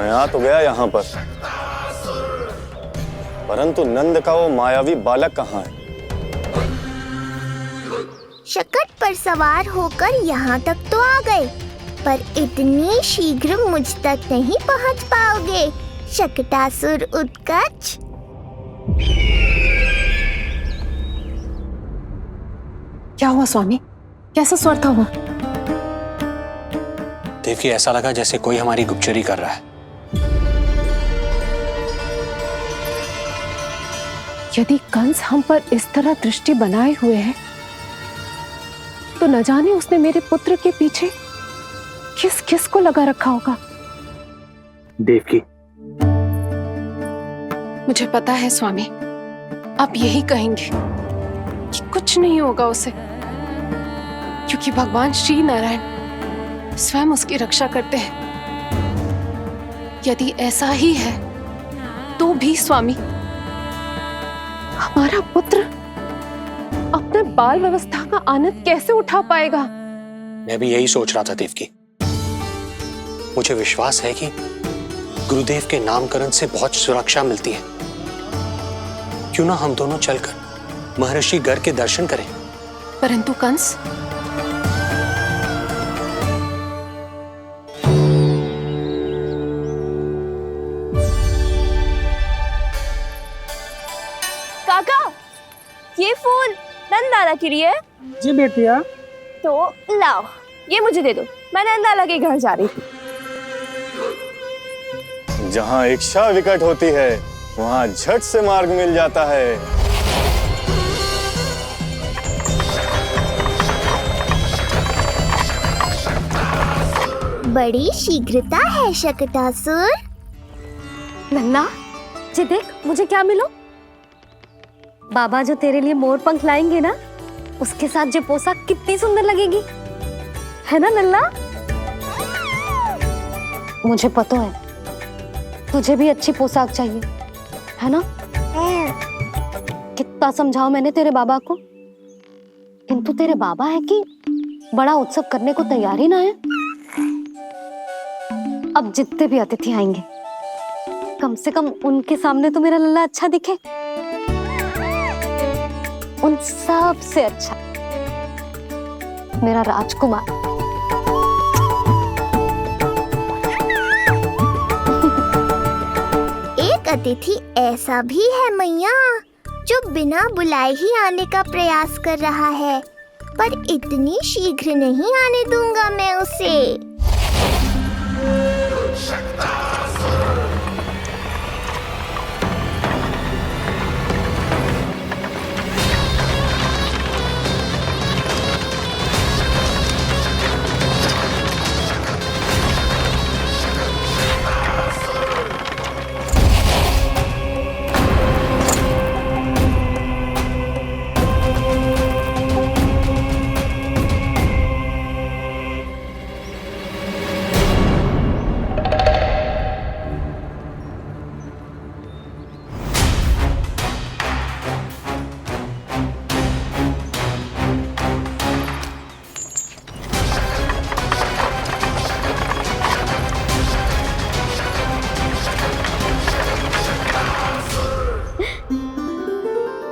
मैं आ तो गया यहाँ पर, परंतु नंद का वो मायावी बालक कहाँ है? शकट पर सवार होकर यहाँ तक तो आ गए, पर इतनी शीघ्र मुझ तक नहीं पहुँच पाओगे शकटासुर उत्कच। क्या हुआ स्वामी? कैसा स्वर था वो? देवकी, ऐसा लगा जैसे कोई हमारी गुप्तचोरी कर रहा है। यदि कंस हम पर इस तरह दृष्टि बनाए हुए है, तो न जाने उसने मेरे पुत्र के पीछे किस किस को लगा रखा होगा। देवकी, मुझे पता है स्वामी, आप यही कहेंगे कि कुछ नहीं होगा उसे, क्योंकि भगवान श्री नारायण स्वयं उसकी रक्षा करते हैं। यदि ऐसा ही है तो भी स्वामी, हमारा पुत्र अपने बाल व्यवस्था का आनंद कैसे उठा पाएगा? मैं भी यही सोच रहा था देवकी। मुझे विश्वास है कि गुरुदेव के नामकरण से बहुत सुरक्षा मिलती है। क्यों ना हम दोनों चलकर महर्षि गर्ग के दर्शन करें? परंतु कंस, काका, ये फूल नंदाला के लिए है। जी बेटिया। तो लाओ, ये मुझे दे दो, मैं नंदाला के घर जा रही थी। जहाँ इच्छा विकट होती है, वहाँ झट से मार्ग मिल जाता है। बड़ी शीघ्रता है शकटासुर। नन्ना, जी देख मुझे क्या मिलो। बाबा जो तेरे लिए मोर पंख लाएंगे ना, उसके साथ जो पोशाक कितनी सुंदर लगेगी, है ना नन्ना? मुझे पता है तुझे भी अच्छी पोशाक चाहिए, है ना? कितना समझाओ मैंने तेरे बाबा को, किंतु तेरे बाबा है कि बड़ा उत्सव करने को तैयार ही ना है। अब जितने भी अतिथि आएंगे, कम से कम उनके सामने तो मेरा लल्ला अच्छा दिखे। उन सब से अच्छा मेरा राजकुमार। एक अतिथि ऐसा भी है मैया, जो बिना बुलाए ही आने का प्रयास कर रहा है, पर इतनी शीघ्र नहीं आने दूंगा मैं उसे।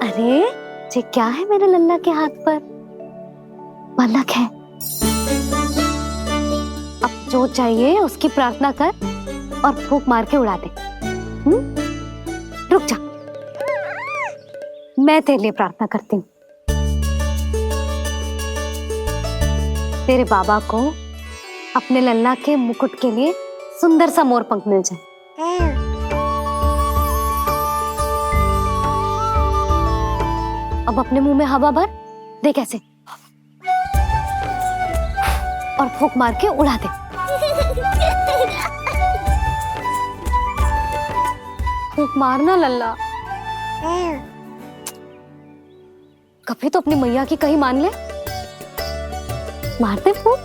अरे ये क्या है मेरे लल्ला के हाथ पर? पलक है। अब जो चाहिए उसकी प्रार्थना कर और फूंक मार के उड़ा दे। रुक जा, मैं तेरे लिए प्रार्थना करती हूँ। तेरे बाबा को अपने लल्ला के मुकुट के लिए सुंदर सा मोर पंख मिल जाए। अब अपने मुंह में हवा भर दे, कैसे, और फूंक मार के उड़ा दे। फूंक मारना लल्ला। कभी तो अपनी मैया की कहीं मान ले। मारते फूंक।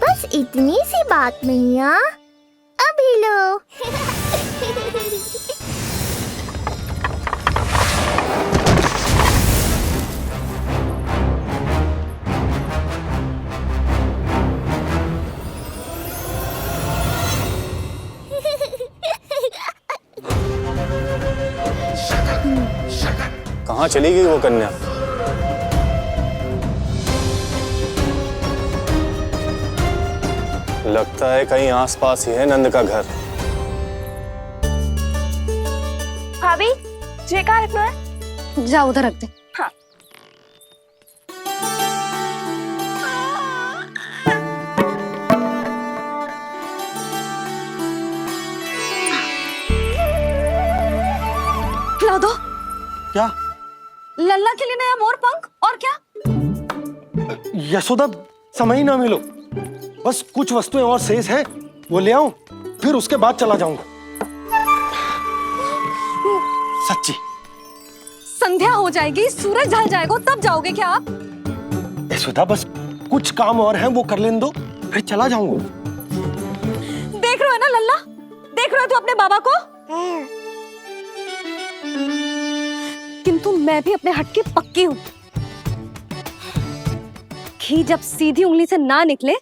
बस इतनी सी बात मैया, अभी लो। कहाँ चली गई वो कन्या? लगता है कहीं आसपास ही है नंद का घर। भाभी ये कहाँ रखना है? जा उधर रख दे। हाँ। खिला दो। क्या? लल्ला के लिए नया मोर पंख और क्या? यशोदा, समय ही ना मिलो, बस कुछ वस्तुएं और शेष है, वो ले आऊं, फिर उसके बाद चला जाऊंगा। सच्ची। संध्या हो जाएगी, सूरज ढल जाएगा, तब जाओगे क्या आप? यशोदा, बस कुछ काम और हैं, वो कर लेने दो, फिर चला जाऊंगा। देख रहे हो ना लल्ला, देख रहे हो तू अपने बाबा को? किंतु मैं भी अपने हट की पक्की हूँ। घी जब सीधी उंगली से ना निकले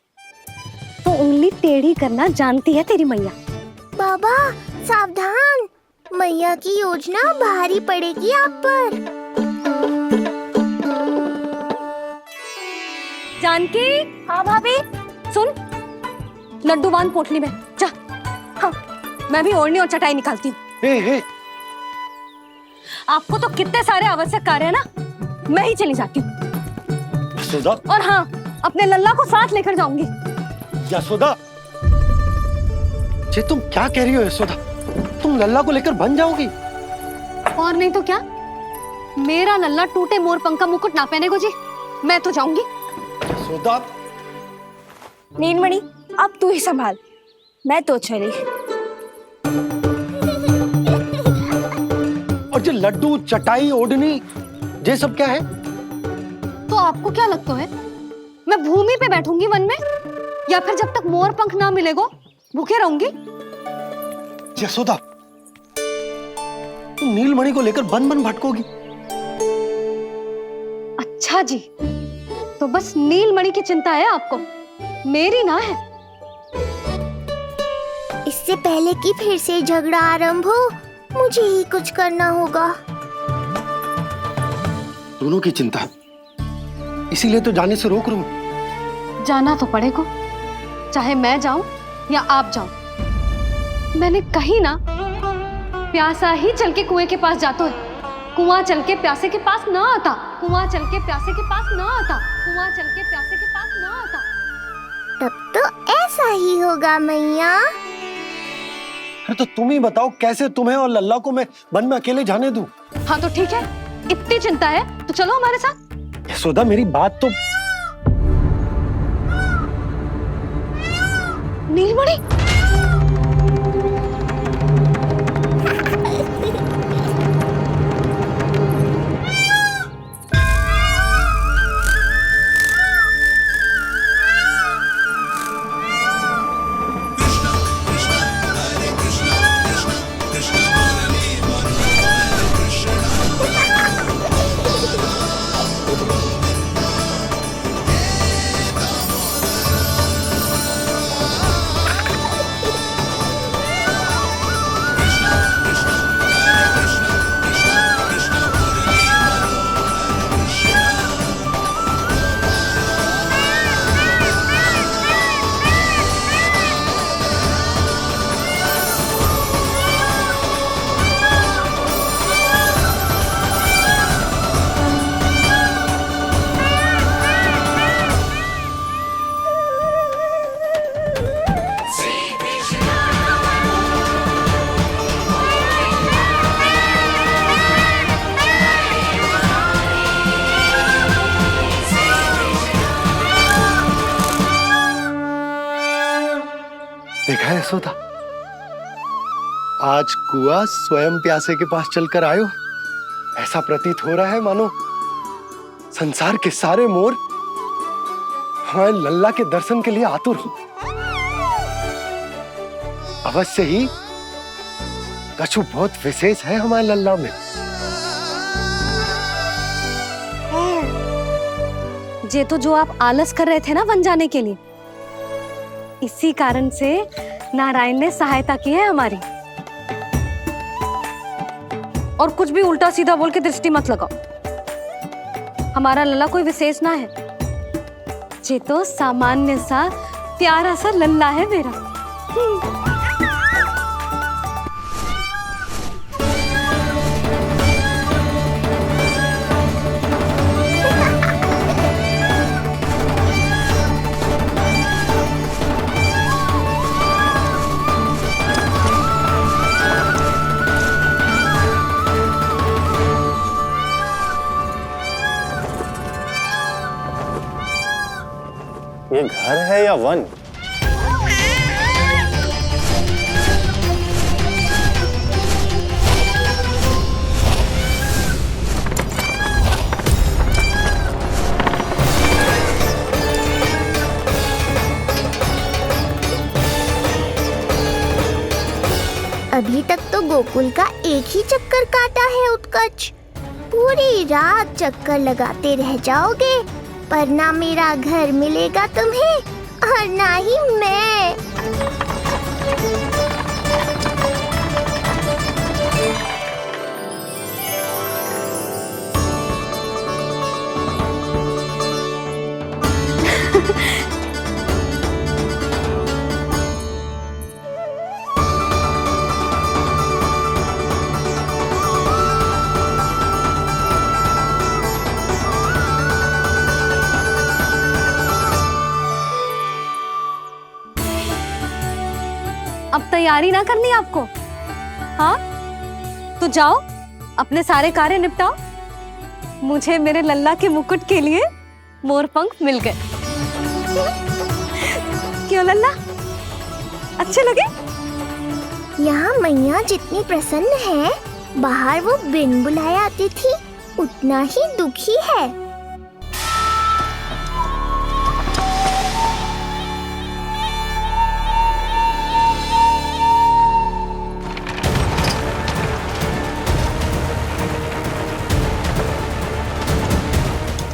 तो उंगली टेढ़ी करना जानती है तेरी मैया। बाबा सावधान, मैया की योजना भारी पड़ेगी आप पर। जानकी। हाँ भाभी। सुन, लड्डू बांध पोटली में, जा। हाँ, मैं भी ओढ़नी और चटाई निकालती हूँ। आपको तो कितने सारे आवश्यक कार्य है ना, मैं ही चली जाती हूँ। यशोदा। और हाँ, अपने लल्ला को साथ लेकर जाऊंगी। यशोदा, ये तुम क्या कह रही हो यशोदा? तुम लल्ला को लेकर बन जाओगी? और नहीं तो क्या, मेरा लल्ला टूटे मोर पंख का मुकुट ना पहने को जी, मैं तो जाऊंगी। यशोदा। नीलमणि अब तू ही संभाल, मैं तो चली। और ये लड्डू, चटाई, ओढ़नी, ये सब क्या है? तो आपको क्या लगता है, मैं भूमि पे बैठूंगी वन में, या फिर जब तक मोर पंख ना मिलेगा भूखे रहूंगी? यशोदा, तुम नीलमणि को लेकर बन बन भटकोगी। अच्छा जी, तो बस नीलमणि की चिंता है आपको, मेरी ना है। इससे पहले कि फिर से झगड़ा आरंभ हो, मुझे ही कुछ करना होगा। दोनों की चिंता है, इसीलिए तो जाने से रोक रहा हूं। जाना तो पड़ेगा, चाहे मैं जाऊं या आप जाओ। मैंने कहीं ना, प्यासा ही चल के कुएं के पास जाता है, कुआं चल के प्यासे के पास ना आता, कुआं चल के प्यासे के पास ना आता, कुआं चल के प्यासे के पास ना आता। तब तो ऐसा ही होगा मैया। अरे तो तुम ही बताओ, कैसे तुम्हें और लल्ला को मैं वन में अकेले जाने दूं? हाँ तो ठीक है, इतनी चिंता है तो चलो हमारे साथ। यशोदा, मेरी बात तो। नीलमणि, देखा है यशोदा, आज कुआं स्वयं प्यासे के पास चलकर आयो। ऐसा प्रतीत हो रहा है मानो संसार के सारे मोर हमारे लल्ला के दर्शन के लिए आतुर हो। अवश्य ही कछु बहुत विशेष है हमारे लल्ला में। ये तो जो आप आलस कर रहे थे ना वन जाने के लिए, इसी कारण से नारायण ने सहायता की है हमारी। और कुछ भी उल्टा सीधा बोल के दृष्टि मत लगाओ। हमारा लल्ला कोई विशेष ना है, ये तो सामान्य सा प्यारा सा लल्ला है मेरा। ये घर है या वन? अभी तक तो गोकुल का एक ही चक्कर काटा है उत्कर्ष। पूरी रात चक्कर लगाते रह जाओगे, पर ना मेरा घर मिलेगा तुम्हें और ना ही मैं। अब तैयारी ना करनी आपको? हाँ, तो जाओ अपने सारे कार्य निपटाओ। मुझे मेरे लल्ला के मुकुट के लिए मोर पंख मिल गए। क्यों लल्ला, अच्छे लगे? यहाँ मैया जितनी प्रसन्न है, बाहर वो बिन बुलाए आती थी उतना ही दुखी है।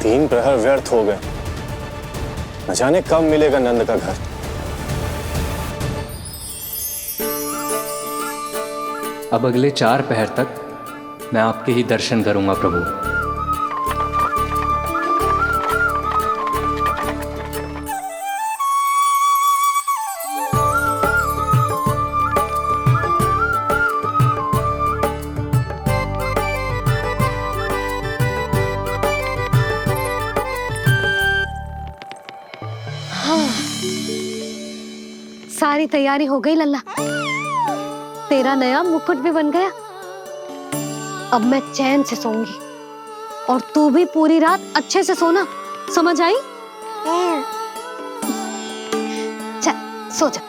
तीन प्रहर व्यर्थ हो गए, न जाने कब मिलेगा नंद का घर। अब अगले 4 पहर तक मैं आपके ही दर्शन करूंगा प्रभु। सारी तैयारी हो गई लल्ला, तेरा नया मुकुट भी बन गया। अब मैं चैन से सोऊंगी और तू भी पूरी रात अच्छे से सोना, समझ आई? चल सो जा।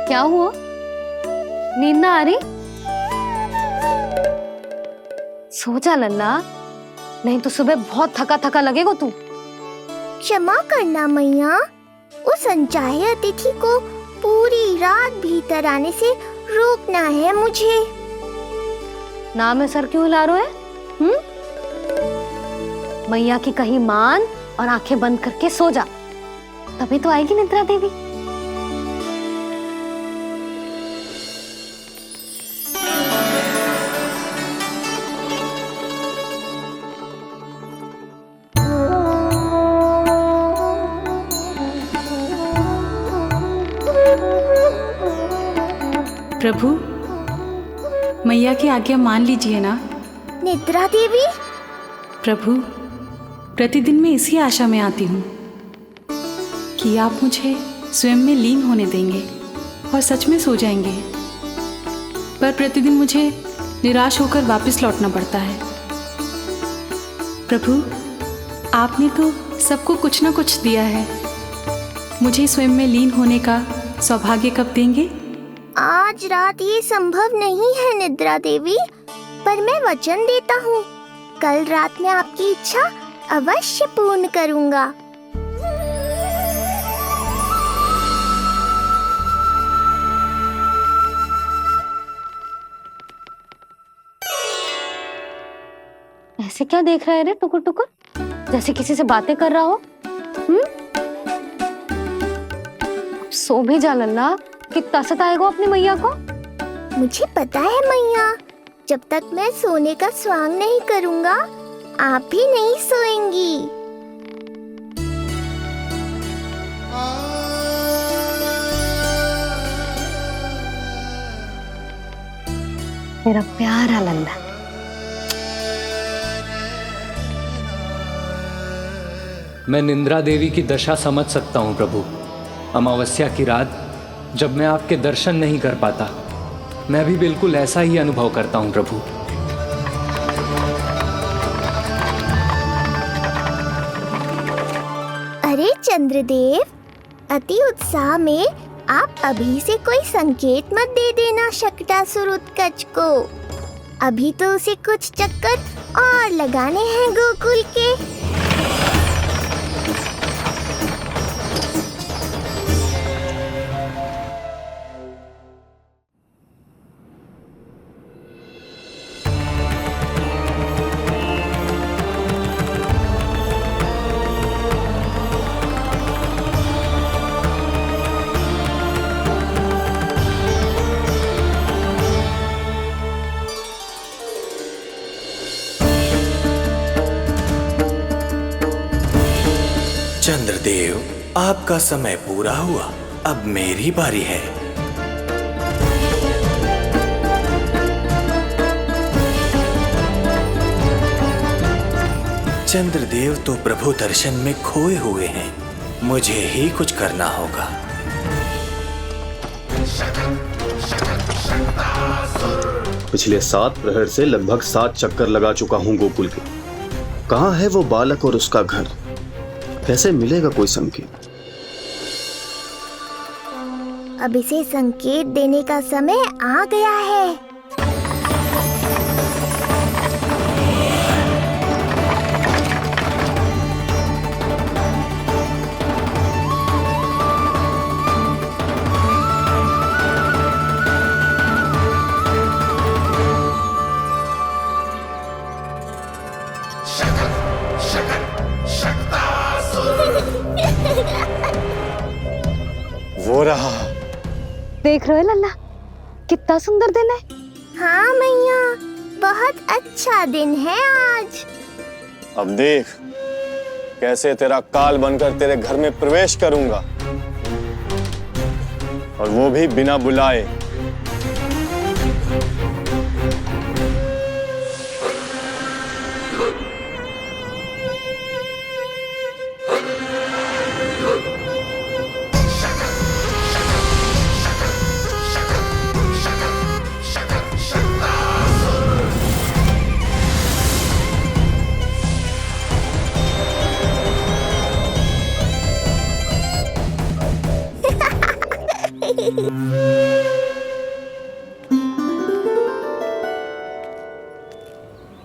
क्या हुआ, नींद ना आ रही? सो जा लल्ला, नहीं तो सुबह बहुत थका थका लगेगा तू। क्षमा करना मैया, उस अनचाहे अतिथि को पूरी रात भीतर आने से रोकना है मुझे। नाम में सर क्यों हिला रहे हैं? मैया की कहीं मान और आंखें बंद करके सो जा, तभी तो आएगी निद्रा देवी। प्रभु, मैया की आज्ञा मान लीजिए ना। निद्रा देवी? प्रभु, प्रतिदिन मैं इसी आशा में आती हूँ कि आप मुझे स्वयं में लीन होने देंगे और सच में सो जाएंगे, पर प्रतिदिन मुझे निराश होकर वापस लौटना पड़ता है। प्रभु, आपने तो सबको कुछ ना कुछ दिया है, मुझे स्वयं में लीन होने का सौभाग्य कब देंगे? आज रात ये संभव नहीं है निद्रा देवी, पर मैं वचन देता हूँ कल रात में आपकी इच्छा अवश्य पूर्ण करूँगा। ऐसे क्या देख रहा है रे टुकुर टुकुर, जैसे किसी से बातें कर रहा हो? सो भी जा लल्ला, कितना सताएगा अपनी मैया को। मुझे पता है मैया, जब तक मैं सोने का स्वांग नहीं करूंगा आप भी नहीं सोएंगी। मेरा प्यारा लल्ला। मैं निंद्रा देवी की दशा समझ सकता हूँ प्रभु। अमावस्या की रात जब मैं आपके दर्शन नहीं कर पाता, मैं भी बिल्कुल ऐसा ही अनुभव करता हूँ प्रभु। अरे चंद्रदेव, अति उत्साह में आप अभी से कोई संकेत मत दे देना शकटासुर उत्कच को। अभी तो उसे कुछ चक्कर और लगाने हैं गोकुल के। चंद्रदेव, आपका समय पूरा हुआ, अब मेरी बारी है। चंद्रदेव तो प्रभु दर्शन में खोए हुए हैं, मुझे ही कुछ करना होगा। पिछले 7 प्रहर से लगभग 7 चक्कर लगा चुका हूँ गोकुल के। कहाँ है वो बालक और उसका घर? कैसे मिलेगा कोई संकेत? अब इसे संकेत देने का समय आ गया है। वो रहा। देख रहे हो लल्ला, कितना सुंदर दिन है। हाँ मैया, बहुत अच्छा दिन है आज। अब देख कैसे तेरा काल बनकर तेरे घर में प्रवेश करूंगा, और वो भी बिना बुलाए।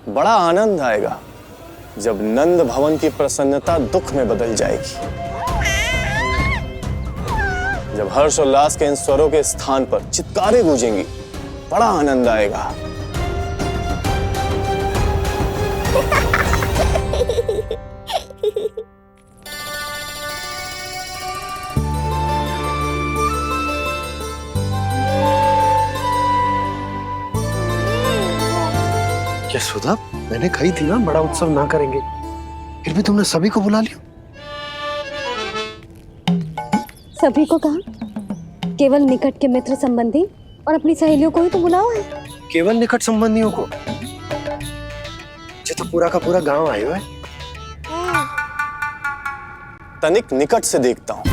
बड़ा आनंद आएगा जब नंद भवन की प्रसन्नता दुख में बदल जाएगी, जब हर्षोल्लास के इन स्वरों के स्थान पर चित्कारें गूंजेंगी। बड़ा आनंद आएगा। यशोदा, मैंने कही थी ना बड़ा उत्सव ना करेंगे, फिर भी तुमने सभी को बुला लिया। सभी को कहा? केवल निकट के मित्र संबंधी और अपनी सहेलियों को ही तो बुलाओ है। केवल निकट संबंधियों को? ये तो पूरा का पूरा गांव आया है। तनिक निकट से देखता हूं,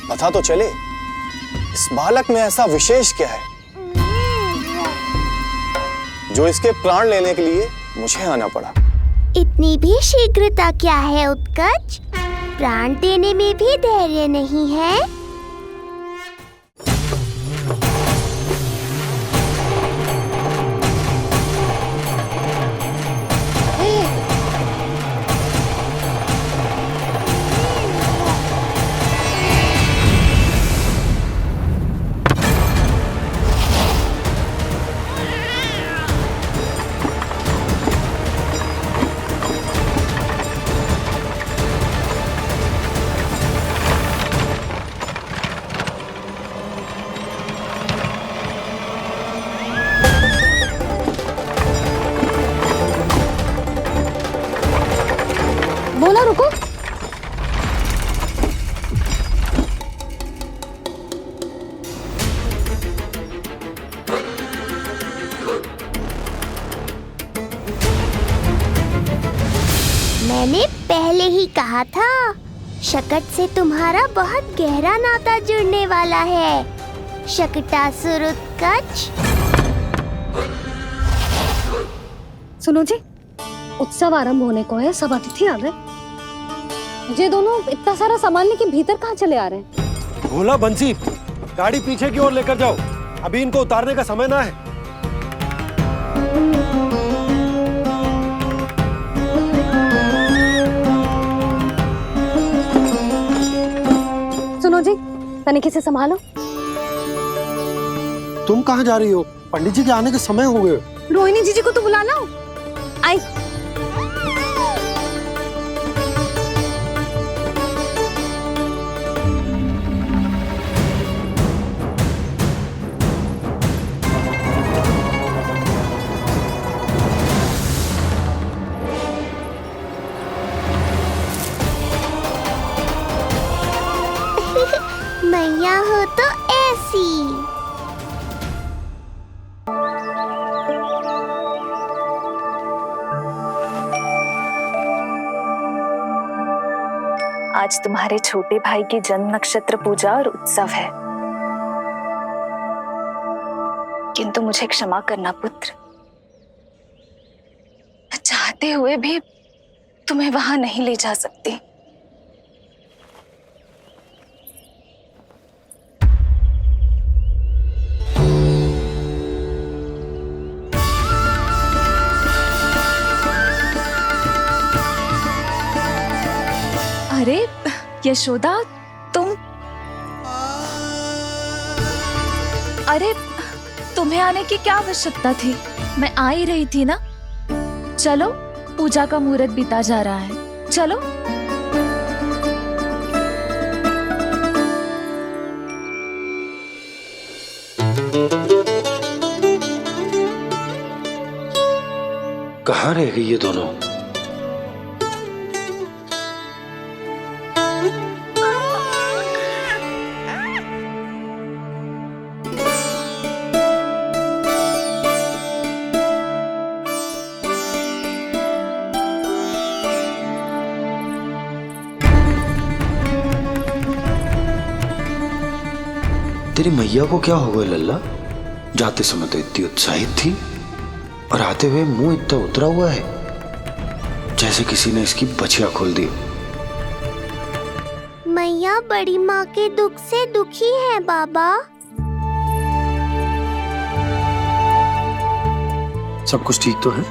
पता तो चले इस बालक में ऐसा विशेष क्या है जो इसके प्राण लेने के लिए मुझे आना पड़ा। इतनी भी शीघ्रता क्या है उत्कच? प्राण देने में भी धैर्य नहीं है। लल्ला रुको। मैंने पहले ही कहा था, शकट से तुम्हारा बहुत गहरा नाता जुड़ने वाला है। शकटासुर उत्कच। सुनो जी, उत्सव आरंभ होने को है, सब अतिथि आ गए। ये दोनों इतना सारा सामान लेके भीतर कहाँ चले आ रहे हैं? भोला बंसी, गाड़ी पीछे की ओर लेकर जाओ, अभी इनको उतारने का समय ना है। सुनो जी, तनिके से संभालो। तुम कहाँ जा रही हो? पंडित जी के आने के समय हो गए। रोहिणी जीजी को तो बुला लो। आई। मैया हो तो ऐसी। आज तुम्हारे छोटे भाई की जन्म नक्षत्र पूजा और उत्सव है, किंतु मुझे क्षमा करना पुत्र, मैं चाहते हुए भी तुम्हें वहां नहीं ले जा सकती। अरे यशोदा, अरे तुम्हें आने की क्या आवश्यकता थी? मैं आ ही रही थी ना। चलो, पूजा का मुहूर्त बीता जा रहा है, चलो। कहाँ रह गई ये दोनों? तेरी मैया को क्या हो गया लल्ला? जाते समय तो इतनी उत्साहित थी और आते हुए मुंह इतना उतरा हुआ है जैसे किसी ने इसकी बछिया खोल दी। मैया बड़ी माँ के दुख से दुखी है बाबा। सब कुछ ठीक तो है?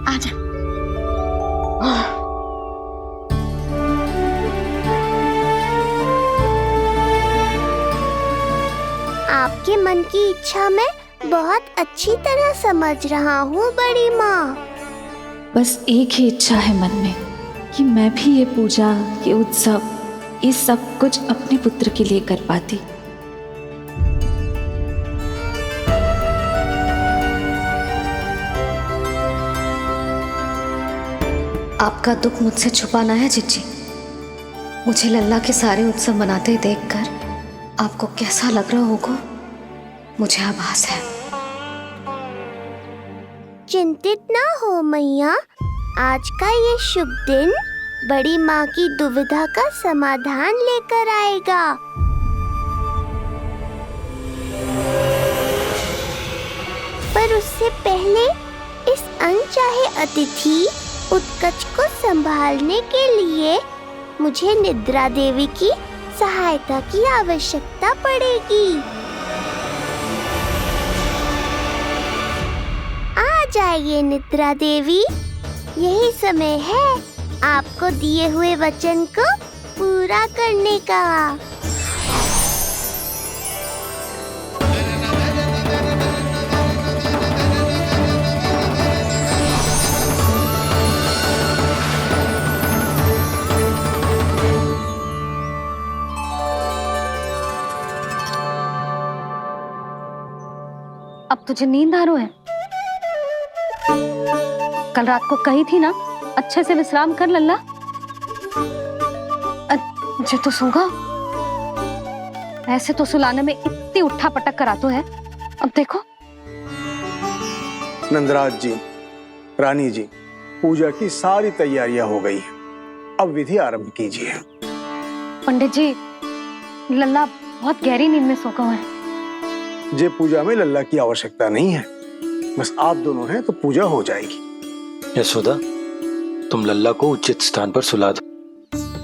आजा। आपके मन की इच्छा मैं बहुत अच्छी तरह समझ रहा हूँ बड़ी माँ। बस एक ही इच्छा है मन में कि मैं भी ये पूजा, ये उत्सव, ये सब कुछ अपने पुत्र के लिए कर पाती। आपका दुख मुझसे छुपाना है जीजी। मुझे लल्ला के सारे उत्सव मनाते देखकर आपको कैसा लग रहा होगा, मुझे आभास है। चिंतित ना हो मैया, आज का ये शुभ दिन बड़ी माँ की दुविधा का समाधान लेकर आएगा। पर उससे पहले इस अनचाहे अतिथि उत्कच को संभालने के लिए मुझे निद्रा देवी की सहायता की आवश्यकता पड़ेगी। आ जाइए निद्रा देवी, यही समय है आपको दिए हुए वचन को पूरा करने का। अब तुझे नींद आ रही है? कल रात को कही थी ना, अच्छे से विश्राम कर लल्ला। जो तो सोगा, ऐसे तो सुलाने में इतनी उठा पटक करा तो है। अब देखो। नंदराज जी, रानी जी, पूजा की सारी तैयारियां हो गई हैं। अब विधि आरंभ कीजिए। पंडित जी, लल्ला बहुत गहरी नींद में सो गया है। जे पूजा में लल्ला की आवश्यकता नहीं है, बस आप दोनों हैं तो पूजा हो जाएगी। यशोदा, तुम लल्ला को उचित स्थान पर सुला दो,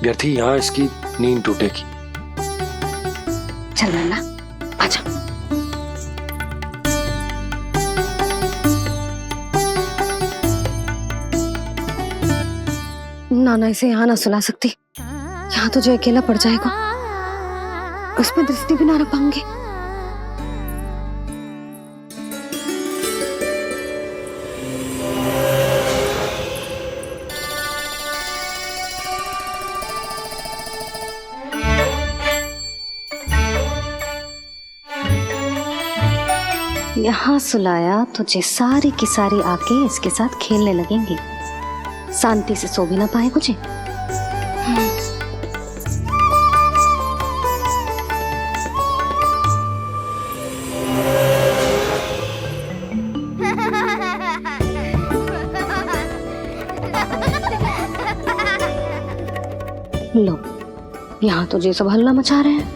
व्यर्थ ही यहाँ इसकी नींद टूटेगी। चल लल्ला, आजा। नाना इसे यहाँ ना सुला सकती, यहाँ तो जो अकेला पड़ जाएगा, उसमें दृष्टि भी ना रख पाऊंगी। यहाँ सुलाया तो जे सारी की सारी आके इसके साथ खेलने लगेंगी, शांति से सो भी ना पाए कुछ। लो, यहाँ तो जे सब हल्ला मचा रहे हैं।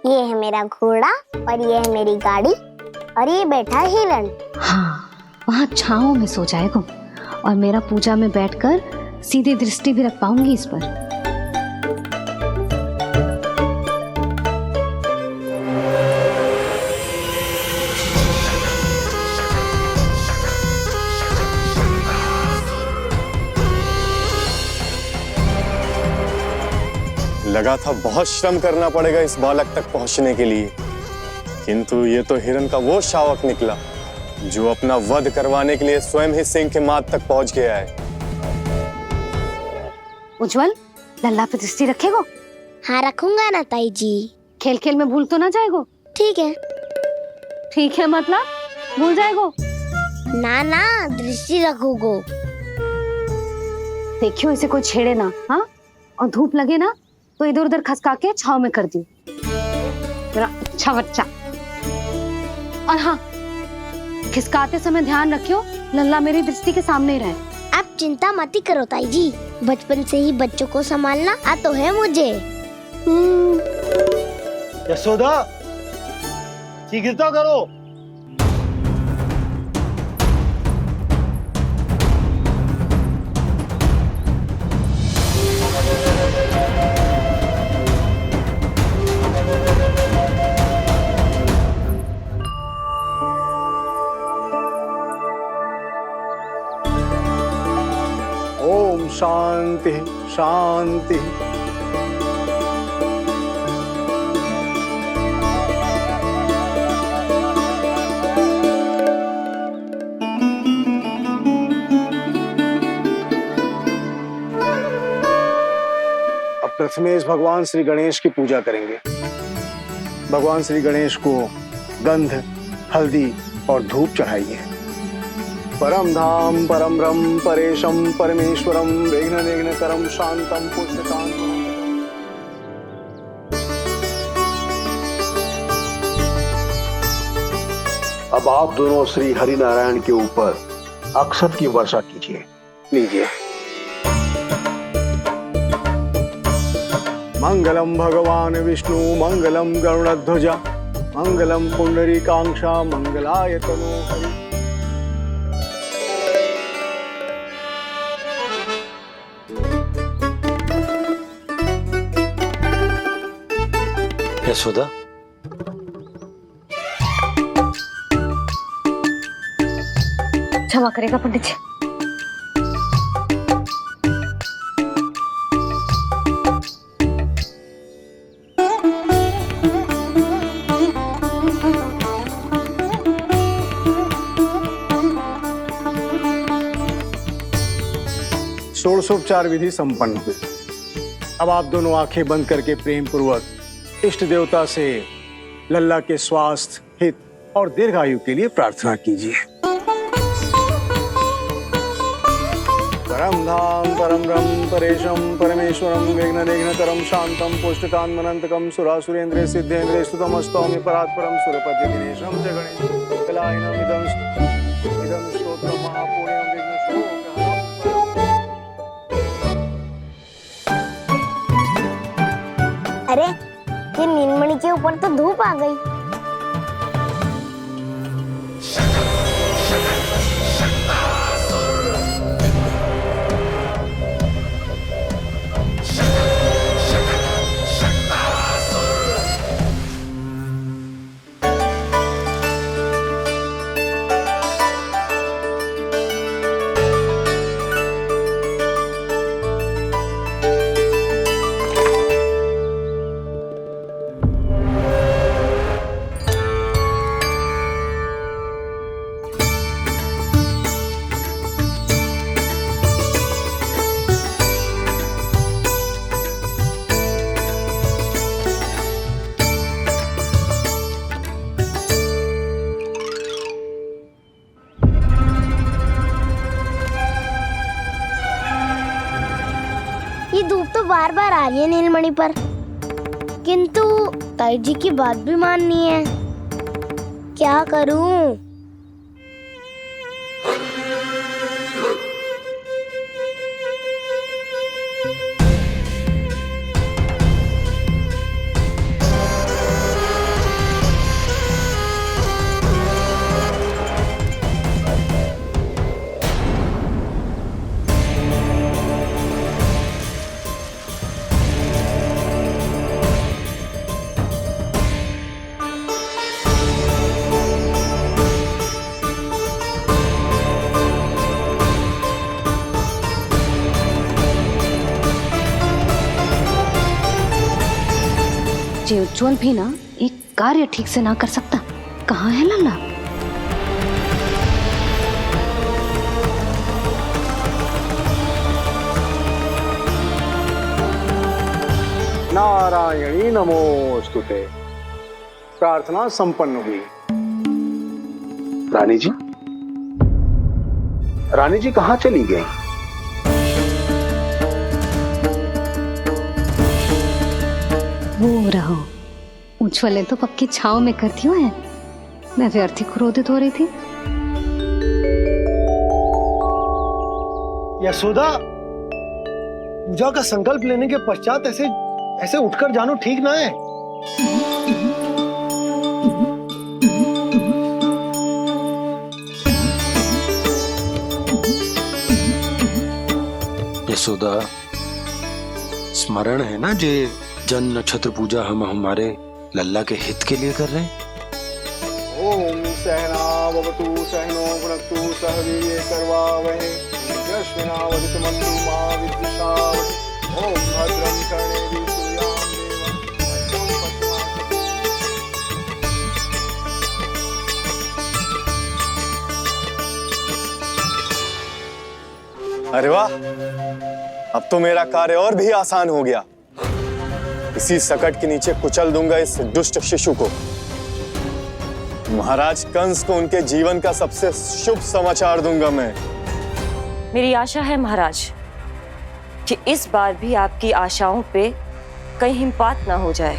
ये है मेरा घोड़ा और ये है मेरी गाड़ी और ये बैठा है हिरण। हाँ, वहाँ छांव में सो जाएगा और मेरा पूजा में बैठकर सीधी दृष्टि भी रख पाऊंगी इस पर। लगा था बहुत श्रम करना पड़ेगा इस बालक तक पहुंचने के लिए, किंतु ये तो हिरण का वो शावक निकला जो अपना वध करवाने के लिए स्वयं ही सिंह के माथ तक पहुंच गया है। उज्जवल, लल्ला पे दृष्टि रखेगो? हाँ रखूंगा ना ताई जी। खेल खेल में भूल तो ना जाएगो? ठीक है। ठीक है मतलब भूल जाएगो? ना ना, दृष्टि रखोगो। देखियो इसे कोई छेड़े ना, हाँ? और धूप लगे ना तो इधर उधर खसका के छाव में कर दी। अच्छा बच्चा। और हाँ, खिसकाते समय ध्यान रखियो लल्ला मेरी दृष्टि के सामने ही रहे। आप चिंता मत ही करो ताई जी, बचपन से ही बच्चों को संभालना आता है मुझे। यशोदा, शीघ्रता करो। ओम शांति शांति। अब प्रथमेश भगवान श्री गणेश की पूजा करेंगे। भगवान श्री गणेश को गंध, हल्दी और धूप चढ़ाइए। परम धाम परम ब्रह्म परेशम परमेश्वरम विघ्न निघ्नकरम शांतम पुष्टकांतम। अब आप दोनों श्री हरि नारायण के ऊपर अक्षत की वर्षा कीजिए। लीजिए। मंगलम भगवान विष्णु मंगलम गरुड़ध्वजा मंगलम पुंडरीकांक्षा मंगलाय तनो हरि। यशोदा, क्षमा करेगा पंडित जी। षोडशोपचार विधि संपन्न हुई। अब आप दोनों आंखें बंद करके प्रेम पूर्वक इष्ट देवता से लल्ला के स्वास्थ्य, हित और दीर्घायु के लिए प्रार्थना कीजिए। परम धाम परम ब्रह्म परेशम परमेश्वरम विघ्ननिघ्नकरम शांतम पुष्टकान्मनंतकम सुरासुरेन्द्र सिद्धेन्द्र स्तुतमस्तौमि परात्परम सुरपति दिनेशम च गणेश कलायनम इदं स्तोत्रम महापुण्यम विघ्नशोकहरम। अरे ये नीलमणि के ऊपर तो धूप आ गई। ये धूप तो बार बार आ रही है नीलमणि पर, किंतु ताई जी की बात भी माननी है। क्या करूं? जे उज्जवल भी ना एक कार्य ठीक से ना कर सकता। कहाँ है लल्ला? नारायणी नमोस्तुते। प्रार्थना संपन्न हुई। रानी जी, रानी जी कहाँ चली गई? वो रहो, उज्जवल ने तो पक्की छाव में कर दियो है। मैं व्यर्थ ही क्रोधित हो रही थी। यशोदा, पूजा का संकल्प लेने के पश्चात ऐसे उठकर जानो ठीक ना है। यशोदा, स्मरण है ना जे जन नक्षत्र पूजा हम हमारे लल्ला के हित के लिए कर रहे हैं। ओम सहनावतु सहनो भुनक्तु सह वीर्यं करवावहै तेजस्विनावधीतमस्तु मा विद्विषावहै। ओम भद्रं कर्णेभिः सूर्यां देवं भद्रं पश्यामि। अरे वाह, अब तो मेरा कार्य और भी आसान हो गया। इसी सकट के नीचे कुचल दूंगा इस दुष्ट शिशु को। महाराज कंस को उनके जीवन का सबसे शुभ समाचार दूंगा मैं। मेरी आशा है महाराज कि इस बार भी आपकी आशाओं पे कहीं हिमपात ना हो जाए।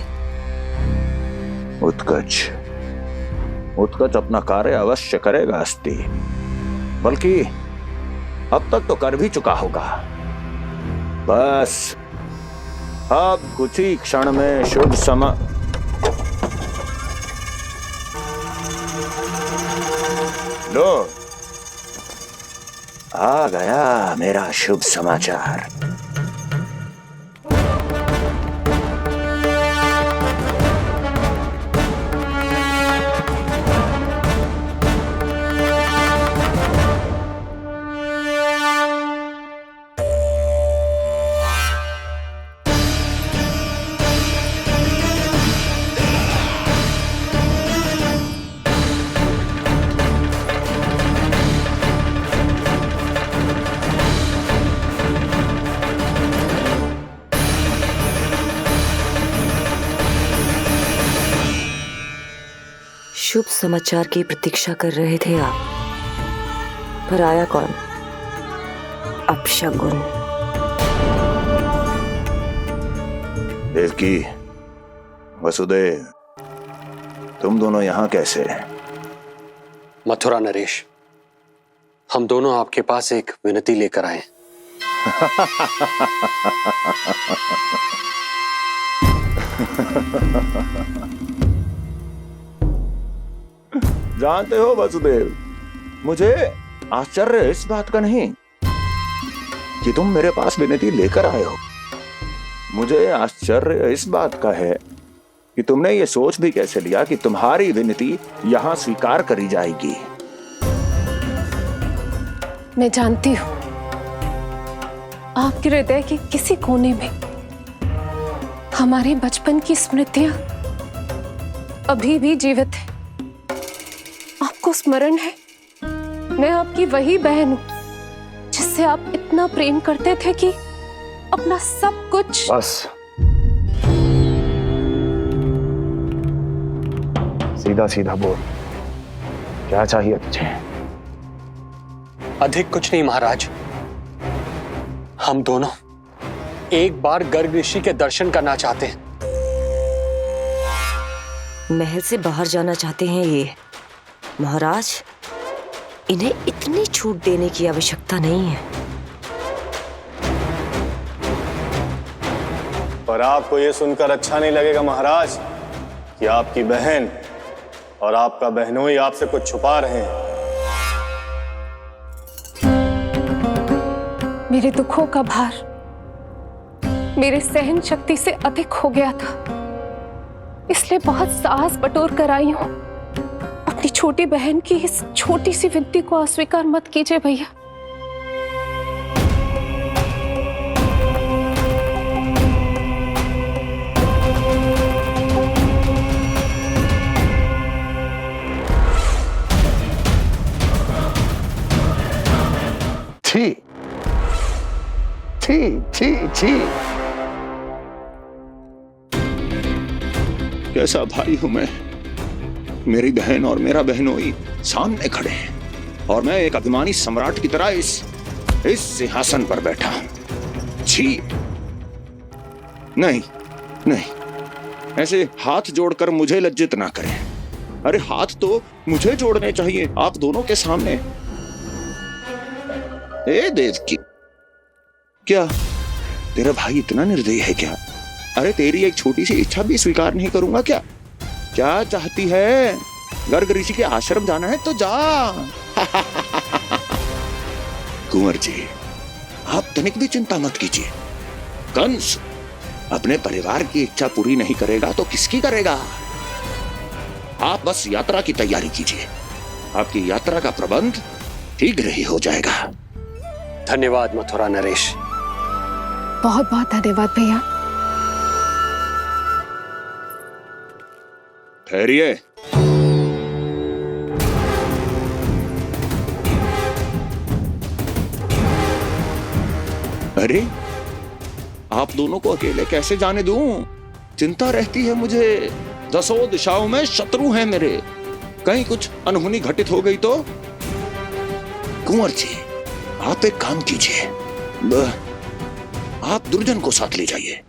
उत्कच अपना कार्य अवश्य करेगा अस्ति, बल्कि अब तक तो कर भी चुका होगा। बस अब कुछ ही क्षण में शुभ समय। लो, आ गया मेरा शुभ समाचार। शुभ समाचार की प्रतीक्षा कर रहे थे आप, पर आया कौन? अपशगुन। देवकी, वसुदेव, तुम दोनों यहाँ कैसे? मथुरा नरेश, हम दोनों आपके पास एक विनती लेकर आए। जानते हो वसुदेव, मुझे आश्चर्य इस बात का नहीं कि तुम मेरे पास विनती लेकर आए हो। मुझे आश्चर्य इस बात का है कि तुमने ये सोच भी कैसे लिया कि तुम्हारी विनती यहां स्वीकार करी जाएगी। मैं जानती हूं आपके हृदय के किसी कोने में हमारे बचपन की स्मृतियां अभी भी जीवित है। आपको स्मरण है, मैं आपकी वही बहन हूं जिससे आप इतना प्रेम करते थे कि अपना सब कुछ। बस सीधा सीधा बोल, क्या चाहिए तुझे? अधिक कुछ नहीं महाराज, हम दोनों एक बार गर्ग ऋषि के दर्शन करना चाहते हैं। महल से बाहर जाना चाहते हैं ये। महाराज, इन्हें इतनी छूट देने की आवश्यकता नहीं है। पर आपको यह सुनकर अच्छा नहीं लगेगा महाराज कि आपकी बहन और आपका बहनोई आपसे कुछ छुपा रहे हैं। मेरे दुखों का भार मेरे सहन शक्ति से अधिक हो गया था, इसलिए बहुत साहस बटोर कर आई हूं। अपनी छोटी बहन की इस छोटी सी विनती को अस्वीकार मत कीजिए भैया। छी छी छी छी। कैसा भाई हूं मैं? मेरी बहन और मेरा बहनोई सामने खड़े हैं और मैं एक अभिमानी सम्राट की तरह इस सिंहासन पर बैठा हूं। छी! नहीं नहीं, ऐसे हाथ जोड़कर मुझे लज्जित ना करें। अरे हाथ तो मुझे जोड़ने चाहिए आप दोनों के सामने। ए देवकी, क्या तेरा भाई इतना निर्दयी है क्या? अरे तेरी एक छोटी सी इच्छा भी स्वीकार नहीं करूंगा क्या? क्या चाहती है? गर्ग ऋषि के आश्रम जाना है तो जा। कुंवर जी, आप तनिक भी चिंता मत कीजिए। कंस अपने परिवार की इच्छा पूरी नहीं करेगा तो किसकी करेगा? आप बस यात्रा की तैयारी कीजिए, आपकी यात्रा का प्रबंध शीघ्र ही हो जाएगा। धन्यवाद मथुरा नरेश। बहुत बहुत धन्यवाद भैया। ठहरिए। अरे आप दोनों को अकेले कैसे जाने दूं? चिंता रहती है मुझे। दसों दिशाओं में शत्रु हैं मेरे, कहीं कुछ अनहोनी घटित हो गई तो? कुंवर जी, आप एक काम कीजिए, आप दुर्जन को साथ ले जाइए।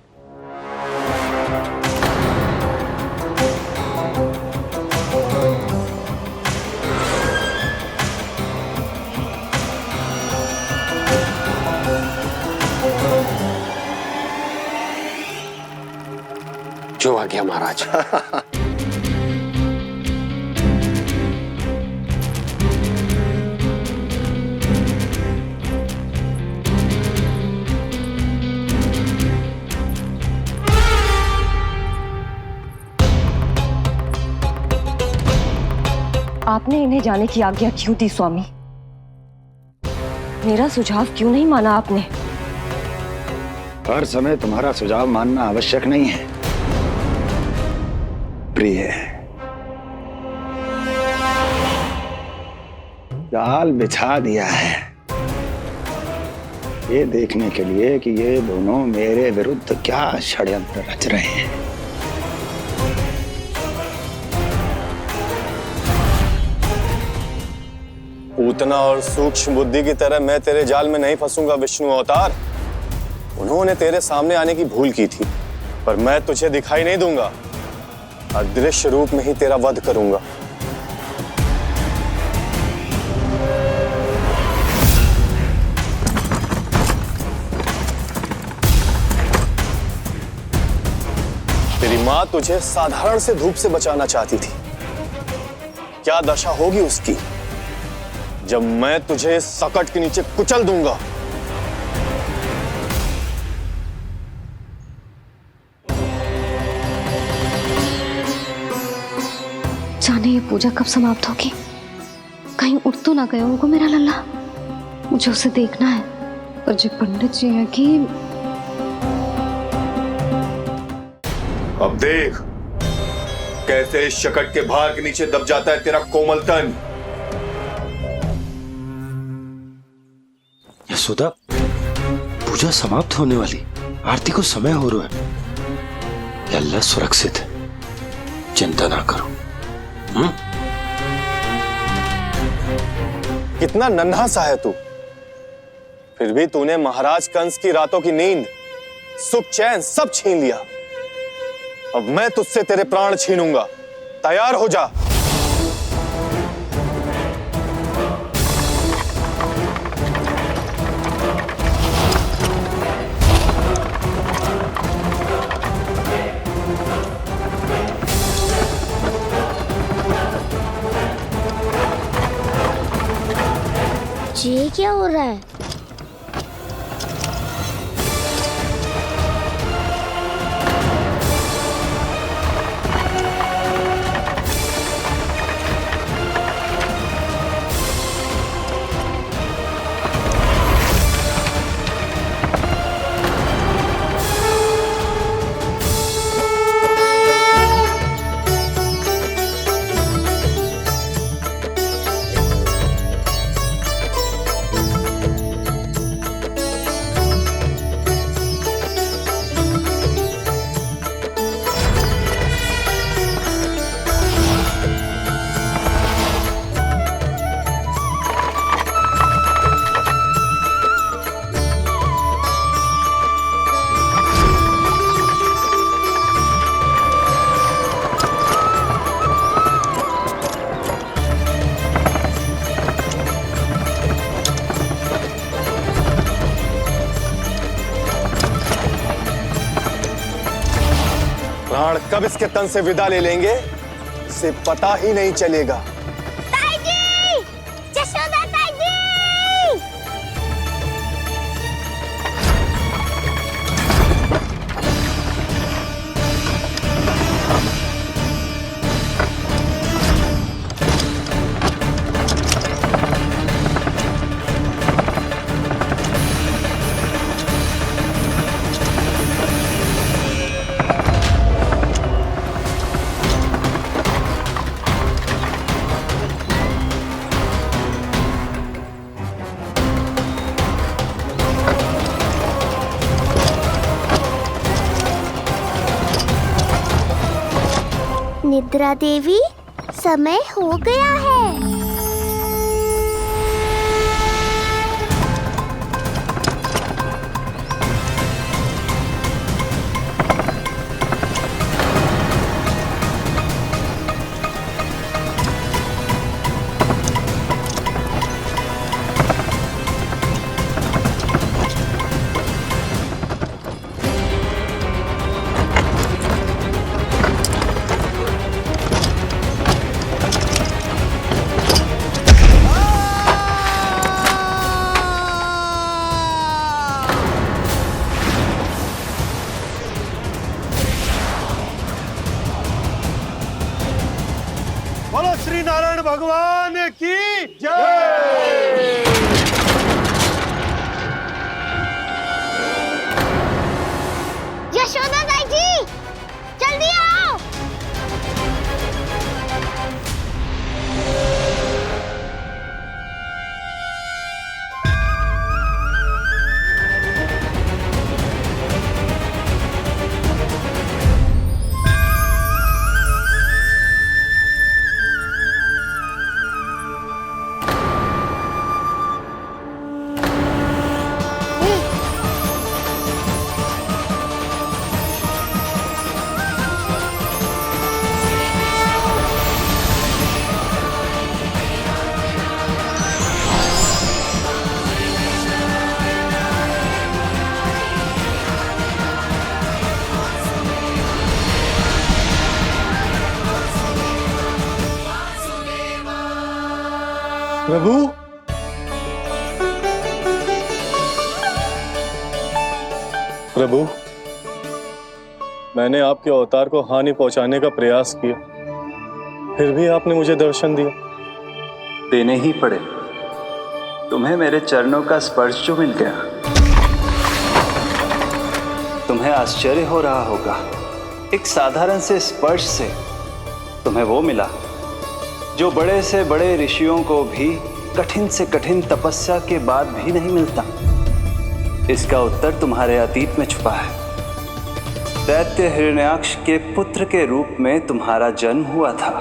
जो आ गया महाराज। आपने इन्हें जाने की आज्ञा क्यों दी स्वामी? मेरा सुझाव क्यों नहीं माना आपने? हर समय तुम्हारा सुझाव मानना आवश्यक नहीं है प्रिय। जाल बिछा दिया है ये देखने के लिए कि ये दोनों मेरे विरुद्ध क्या षड्यंत्र रच रहे हैं। पूतना और सूक्ष्म बुद्धि की तरह मैं तेरे जाल में नहीं फंसूंगा विष्णु अवतार। उन्होंने तेरे सामने आने की भूल की थी, पर मैं तुझे दिखाई नहीं दूंगा। अदृश्य रूप में ही तेरा वध करूंगा। तेरी मां तुझे साधारण से धूप से बचाना चाहती थी। क्या दशा होगी उसकी जब मैं तुझे इस सकट के नीचे कुचल दूंगा। जाने ये पूजा कब समाप्त होगी। कहीं उठ तो ना गया होगा मेरा लल्ला। मुझे उसे देखना है। पर जो पंडित जी हैं कि अब देख कैसे इस शकट के भार के नीचे दब जाता है तेरा कोमल तन। यशोदा, पूजा समाप्त होने वाली, आरती को समय हो रहा है। लल्ला सुरक्षित है, चिंता ना करो। कितना नन्हा सा है तू, फिर भी तूने महाराज कंस की रातों की नींद, सुख चैन सब छीन लिया। अब मैं तुझसे तेरे प्राण छीनूंगा। तैयार हो जा। ये क्या हो रहा है? प्राण कब इसके तन से विदा ले लेंगे इसे पता ही नहीं चलेगा। ताई जी! यशोदा ताई जी! निद्रा देवी, समय हो गया है। बोलो श्री नारायण भगवान की जय। यशोदा ताई जी, जल्दी आओ। प्रभु, प्रभु, मैंने आपके अवतार को हानि पहुंचाने का प्रयास किया, फिर भी आपने मुझे दर्शन दिया। देने ही पड़े। तुम्हें मेरे चरणों का स्पर्श जो मिल गया, तुम्हें आश्चर्य हो रहा होगा। एक साधारण से स्पर्श से तुम्हें वो मिला जो बड़े से बड़े ऋषियों को भी कठिन से कठिन तपस्या के बाद भी नहीं मिलता। इसका उत्तर तुम्हारे अतीत में छुपा है। दैत्य हिरण्याक्ष के पुत्र के रूप में तुम्हारा जन्म हुआ था।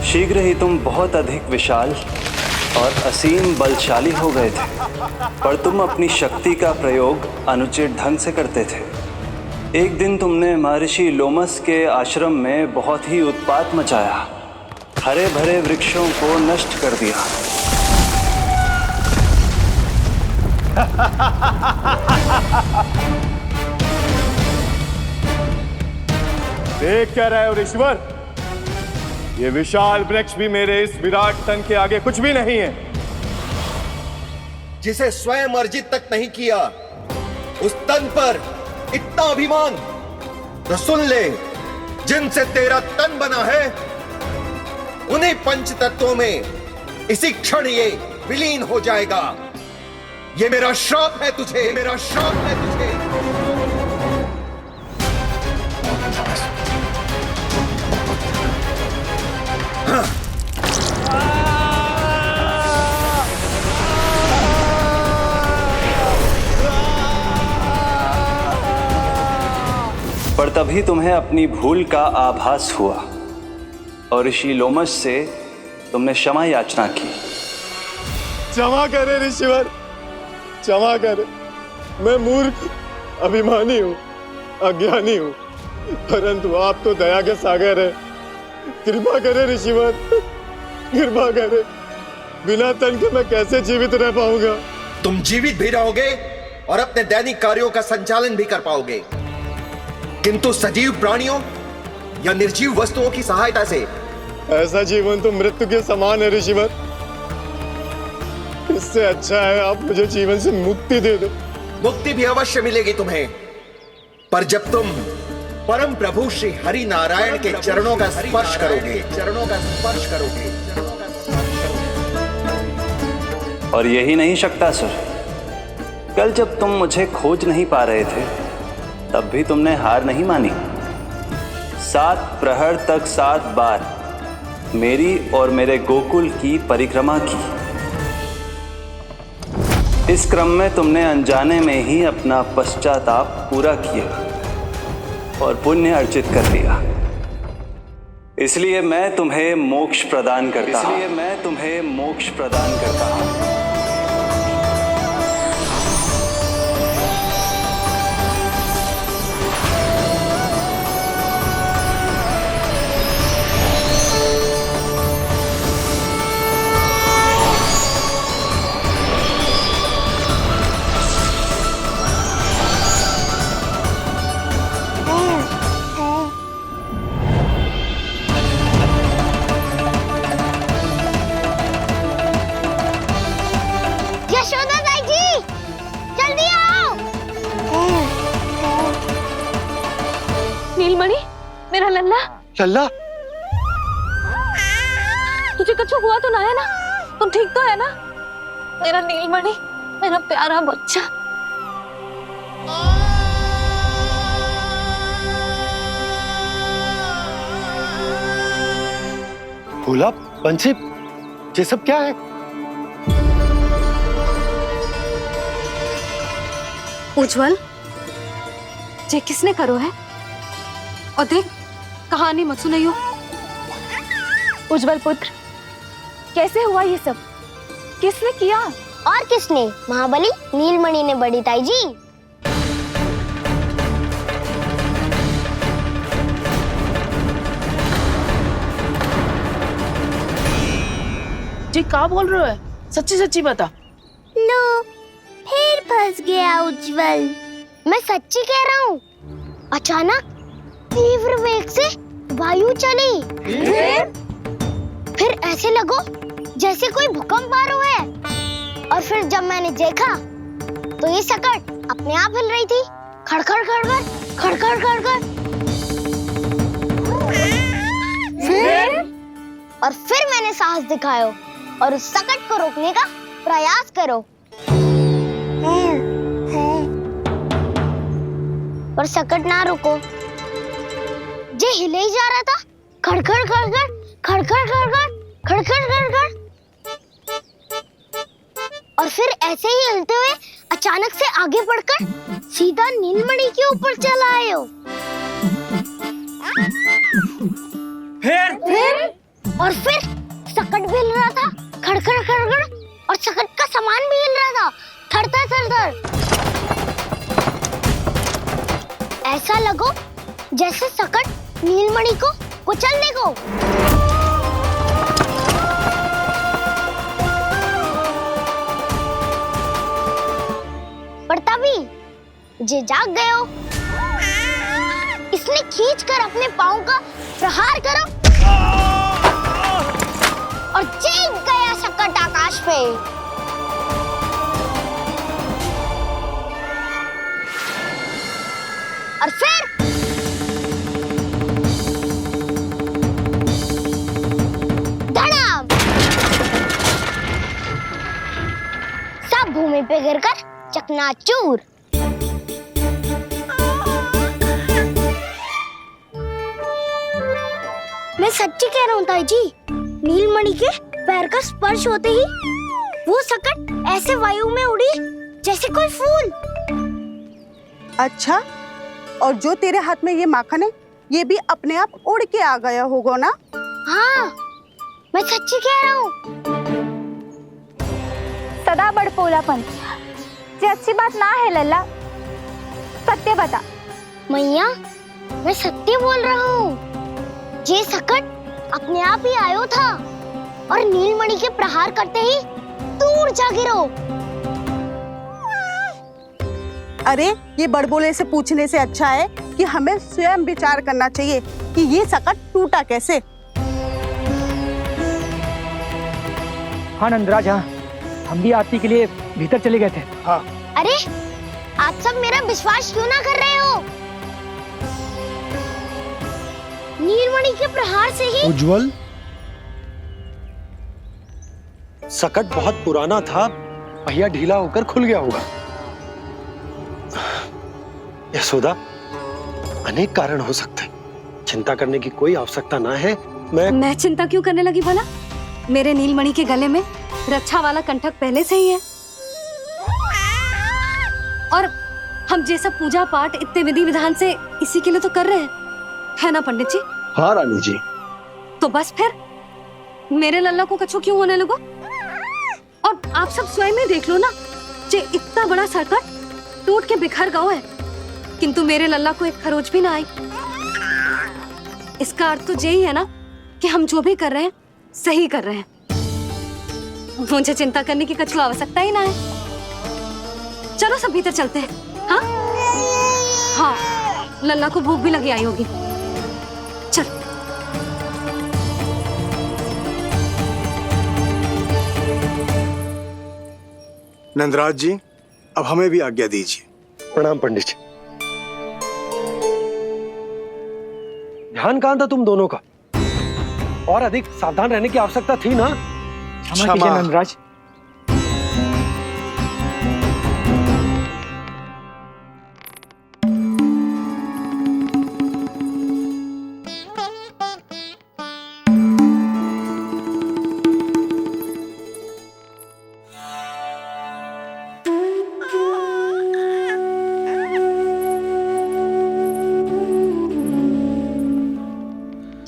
शीघ्र ही तुम बहुत अधिक विशाल और असीम बलशाली हो गए थे, पर तुम अपनी शक्ति का प्रयोग अनुचित ढंग से करते थे। एक दिन तुमने महर्षि लोमस के आश्रम में बहुत ही उत्पात मचाया, हरे भरे वृक्षों को नष्ट कर दिया। देख क्या रहे हो ऋषिवर? ये विशाल वृक्ष भी मेरे इस विराट तन के आगे कुछ भी नहीं है। जिसे स्वयं अर्जित तक नहीं किया, उस तन पर इतना अभिमान, तो सुन ले, जिनसे तेरा तन बना है उन्हीं पंच तत्वों में इसी क्षण ये विलीन हो जाएगा। ये मेरा श्राप है तुझे, मेरा श्राप है तुझे। पर तभी तुम्हें अपनी भूल का आभास हुआ और ऋषि लोमस से तुमने क्षमा याचना की। क्षमा करे ऋषिवर, क्षमा करे। मैं मूर्ख, अभिमानी हूँ, अज्ञानी हूँ, परंतु आप तो दया के सागर है। कृपा करे ऋषिवर, कृपा करे। बिना तन के मैं कैसे जीवित रह पाऊंगा? तुम जीवित भी रहोगे और अपने दैनिक कार्यों का संचालन भी कर पाओगे, किंतु सजीव प्राणियों या निर्जीव वस्तुओं की सहायता से। ऐसा जीवन तो मृत्यु के समान है ऋषिवर। इससे अच्छा है आप मुझे जीवन से मुक्ति दे दो। मुक्ति भी अवश्य मिलेगी तुम्हें, पर जब तुम परम प्रभु श्री हरि नारायण के चरणों का स्पर्श करोगे, चरणों का स्पर्श करोगे। और यही नहीं शक्तासुर, कल जब तुम मुझे खोज नहीं पा रहे थे, तब भी तुमने हार नहीं मानी। 7 प्रहर तक 7 बार मेरी और मेरे गोकुल की परिक्रमा की। इस क्रम में तुमने अनजाने में ही अपना पश्चाताप पूरा किया और पुण्य अर्जित कर लिया। इसलिए मैं तुम्हें मोक्ष प्रदान करता हूं। इसलिए मैं तुम्हें मोक्ष प्रदान करता हूं। नीलमणि, मेरा लल्ला। लल्ला, तुझे कुछ हुआ तो ना है ना? तुम ठीक तो है ना? मेरा नीलमणि, मेरा प्यारा बच्चा। भोला, बंसी, ये सब क्या है? उज्जवल, ये किसने करो है? और देख, कहानी मत सुनाइयो। उज्जवल पुत्र, कैसे हुआ ये सब? किसने किया? और किसने? महाबली नीलमणि ने, बड़ी ताई जी। जी क्या बोल रहे हो? सच्ची सच्ची बता। लो, फिर फंस गया उज्जवल। मैं सच्ची कह रहा हूँ। अचानक तीव्र वेग से वायु चली। फिर ऐसे लगो जैसे कोई भूकंप आ रहा है। और फिर जब मैंने देखा तो ये सकट अपने आप हिल रही थी, खड़खड़ खड़खड़ खड़खड़ खड़खड़। फिर मैंने साहस दिखाया और उस सकट को रोकने का प्रयास करो, पर सकट ना रुको, जे हिले ही जा रहा था, खड़खड़ खड़खड़ खड़खड़ खड़खड़ खड़खड़ खड़खड़। और फिर ऐसे ही हिलते हुए अचानक से आगे बढ़कर सीधा नीलमणि के ऊपर चला आए हो। फिर और फिर सकट भी हिल रहा था, खड़खड़ खड़खड़, और सकट का सामान भी हिल रहा था, थरथर थरथर। ऐसा लगो जैसे सकट नीलमणि को कुचलने को। पर तभी जे जाग गए हो, इसने खींचकर अपने पांव का प्रहार करो और चीख गया सकट आकाश पे। और फिर धड़ाम, सब भूमि पे गिरकर चकनाचूर। मैं सच्ची कह रहा हूँ ताई जी, नीलमणि के पैर का स्पर्श होते ही वो सकट ऐसे वायु में उड़ी जैसे कोई फूल। अच्छा, और जो तेरे हाथ में ये माखन है, ये भी अपने आप उड़ के आ गया होगा ना? हाँ, मैं सच्ची कह रहा हूँ। सदा बड़पोलापन ये अच्छी बात ना है लल्ला, सत्य बता। मैया, मैं सत्य बोल रहा हूँ। ये सकट अपने आप ही आयो था और नीलमणि के प्रहार करते ही दूर जा गिरो। अरे, ये बड़बोले से पूछने से अच्छा है कि हमें स्वयं विचार करना चाहिए कि ये सकट टूटा कैसे। हाँ नंदराज, हाँ, हम भी आरती के लिए भीतर चले गए थे। हाँ। अरे, आप सब मेरा विश्वास क्यों ना कर रहे हो? नीलमणि के प्रहार से ही उज्जवल, सकट बहुत पुराना था, पहिया ढीला होकर खुल गया होगा। यशोदा, अनेक कारण हो सकते हैं, चिंता करने की कोई आवश्यकता ना है। मैं चिंता क्यों करने लगी भला? मेरे नीलमणि के गले में रक्षा वाला कंठक पहले से ही है, और हम जैसा पूजा पाठ इतने विधि विधान से इसी के लिए तो कर रहे हैं, है ना पंडित जी? हाँ रानी जी। तो बस फिर मेरे लल्ला को कछु क्यों होने लगो? और आप सब स्वयं ही देख लो ना, जे इतना बड़ा सकट टूट के बिखर गया है, किंतु मेरे लल्ला को एक खरोच भी ना आई। इसका अर्थ तो यही है ना कि हम जो भी कर रहे हैं सही कर रहे हैं। मुझे चिंता करने की कछु आवश्यकता ही ना है। चलो सब भीतर चलते हैं। हाँ हाँ, लल्ला को भूख भी लगी आई होगी। चल। नंदराज जी, अब हमें भी आज्ञा दीजिए। प्रणाम पंडित जी। ध्यान कहाँ था तुम दोनों का? और अधिक सावधान रहने की आवश्यकता थी ना? क्षमा कीजिए नंदराज।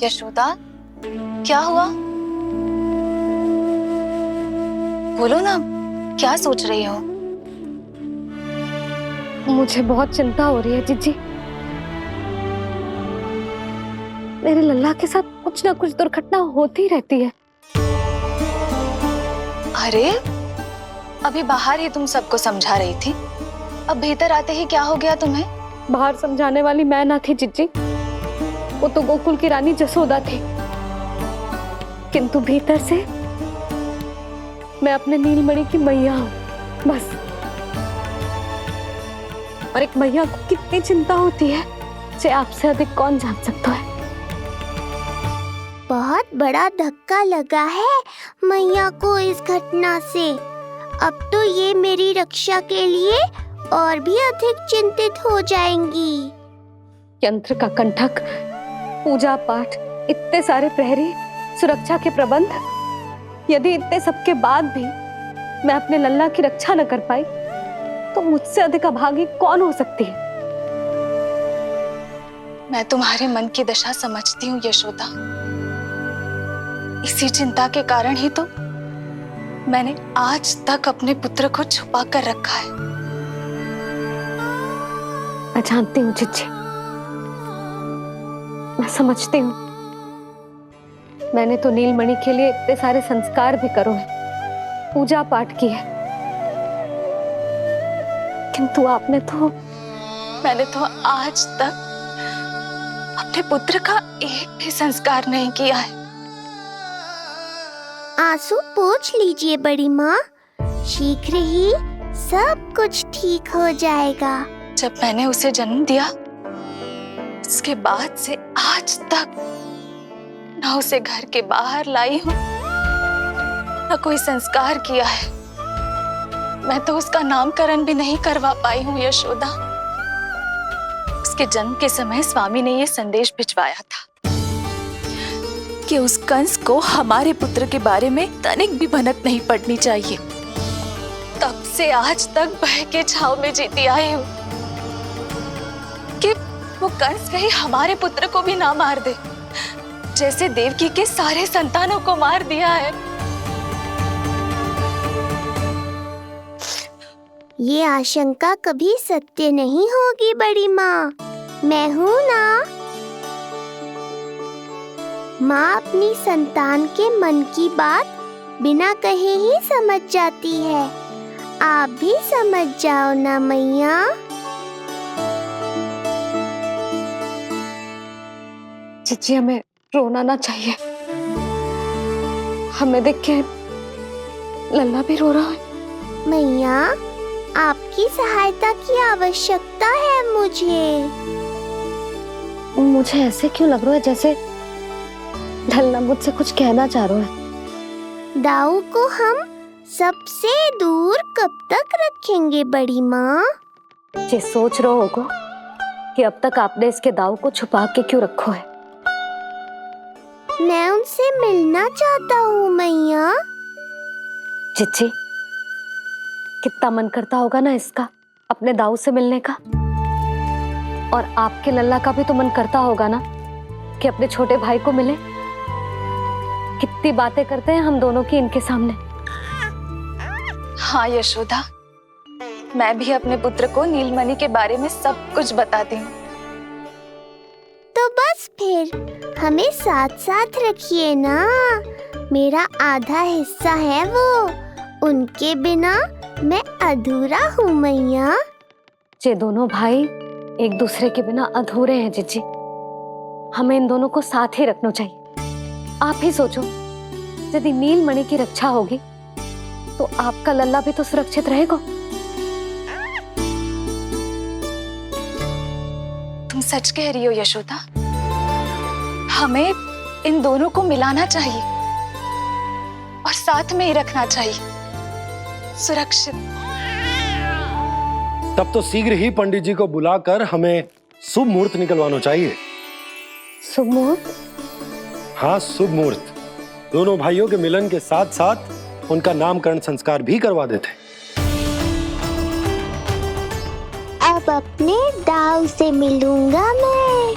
यशोदा, क्या हुआ? बोलो ना, क्या सोच रही हो? मुझे बहुत चिंता हो रही है जीजी। मेरे लल्ला के साथ कुछ ना कुछ दुर्घटना होती रहती है। अरे, अभी बाहर ही तुम सबको समझा रही थी, अब भीतर आते ही क्या हो गया तुम्हें? बाहर समझाने वाली मैं ना थी जीजी, वो तो गोकुल की रानी जसोदा थी, किंतु भीतर से मैं अपने नीलमणि की मैया हूँ, बस। और एक मैया को कितनी चिंता होती है, जे आपसे अधिक कौन जान सकता है। बहुत बड़ा धक्का लगा है मैया को इस घटना से। अब तो ये मेरी रक्षा के लिए और भी अधिक चिंतित हो जाएंगी। यंत्र का कंठक, पूजा पाठ, इतने सारे प्रहरी, सुरक्षा के प्रबंध, यदि इतने सबके बाद भी मैं अपने लल्ला की रक्षा न कर पाई तो मुझसे अधिक अभागी कौन हो सकती है। मैं तुम्हारे मन की दशा समझती हूँ यशोदा। इसी चिंता के कारण ही तो मैंने आज तक अपने पुत्र को छुपा कर रखा है। मैं जानती हूँ चिच्ची, मैं समझती हूँ। मैंने तो नीलमणि के लिए इतने सारे संस्कार भी करो है, पूजा पाठ की है, किंतु मैंने तो आज तक अपने पुत्र का एक भी संस्कार नहीं किया है। आंसू पोंछ लीजिए बड़ी माँ, शीघ्र ही सब कुछ ठीक हो जाएगा। जब मैंने उसे जन्म दिया उसके बाद से आज तक न उसे घर के बाहर लाई हूं, न कोई संस्कार किया है। मैं तो उसका नामकरण भी नहीं करवा पाई हूँ यशोदा। उसके जन्म के समय स्वामी ने ये संदेश भिजवाया था कि उस कंस को हमारे पुत्र के बारे में तनिक भी भनक नहीं पड़नी चाहिए। तब से आज तक भय के छाव में जीती आई हूँ कि वो कंस कहीं हमारे पुत्र को भी ना मार दे, जैसे देवकी के सारे संतानों को मार दिया है। ये आशंका कभी सत्य नहीं होगी बड़ी माँ, मैं हूँ ना। माँ अपनी संतान के मन की बात बिना कहे ही समझ जाती है। आप भी समझ जाओ ना मैया। चिच्ची, हमें रोना ना चाहिए। हमें देख के लल्ला भी रो रहा है। मैया, आपकी सहायता की आवश्यकता है मुझे ऐसे क्यों लग रहा है जैसे लल्ला मुझसे कुछ कहना चाह रहा है। दाऊ को हम सबसे दूर कब तक रखेंगे बड़ी माँ? ये सोच रहे होगो कि अब तक आपने इसके दाऊ को छुपा के क्यों रखो है। मैं उनसे मिलना चाहता हूँ मैया। चिच्ची, कितना मन करता होगा ना इसका अपने दाऊ से मिलने का। और आपके लल्ला का भी तो मन करता होगा ना कि अपने छोटे भाई को मिले। कितनी बातें करते हैं हम दोनों की इनके सामने। हाँ यशोदा, मैं भी अपने पुत्र को नीलमणि के बारे में सब कुछ बताती हूँ। तो बस फिर हमें साथ साथ रखिए ना। मेरा आधा हिस्सा है वो, उनके बिना मैं अधूरा हूँ मैया। ये दोनों भाई एक दूसरे के बिना अधूरे हैं जिज्जी। हमें इन दोनों को साथ ही रखना चाहिए। आप ही सोचो, यदि नीलमणि की रक्षा होगी तो आपका लल्ला भी तो सुरक्षित रहेगा। तुम सच कह रही हो यशोदा। हमें इन दोनों को मिलाना चाहिए और साथ में ही रखना चाहिए, सुरक्षित। तब तो शीघ्र ही पंडित जी को बुलाकर हमें शुभ मुहूर्त निकलवाना चाहिए। शुभ मुहूर्त? हाँ, शुभ मुहूर्त। दोनों भाइयों के मिलन के साथ साथ उनका नामकरण संस्कार भी करवा देते। अब अपने दाऊ से मिलूंगा मैं।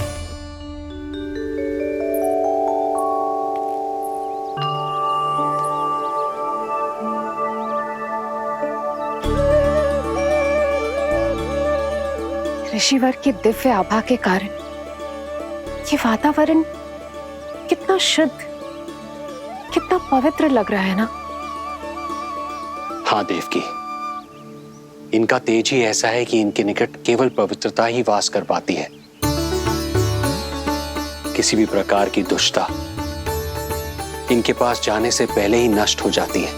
ऋषिवर के दिव्य आभा के कारण ये वातावरण कितना शुद्ध, कितना पवित्र लग रहा है ना। हाँ देवकी, इनका तेज ही ऐसा है कि इनके निकट केवल पवित्रता ही वास कर पाती है। किसी भी प्रकार की दुष्टता इनके पास जाने से पहले ही नष्ट हो जाती है।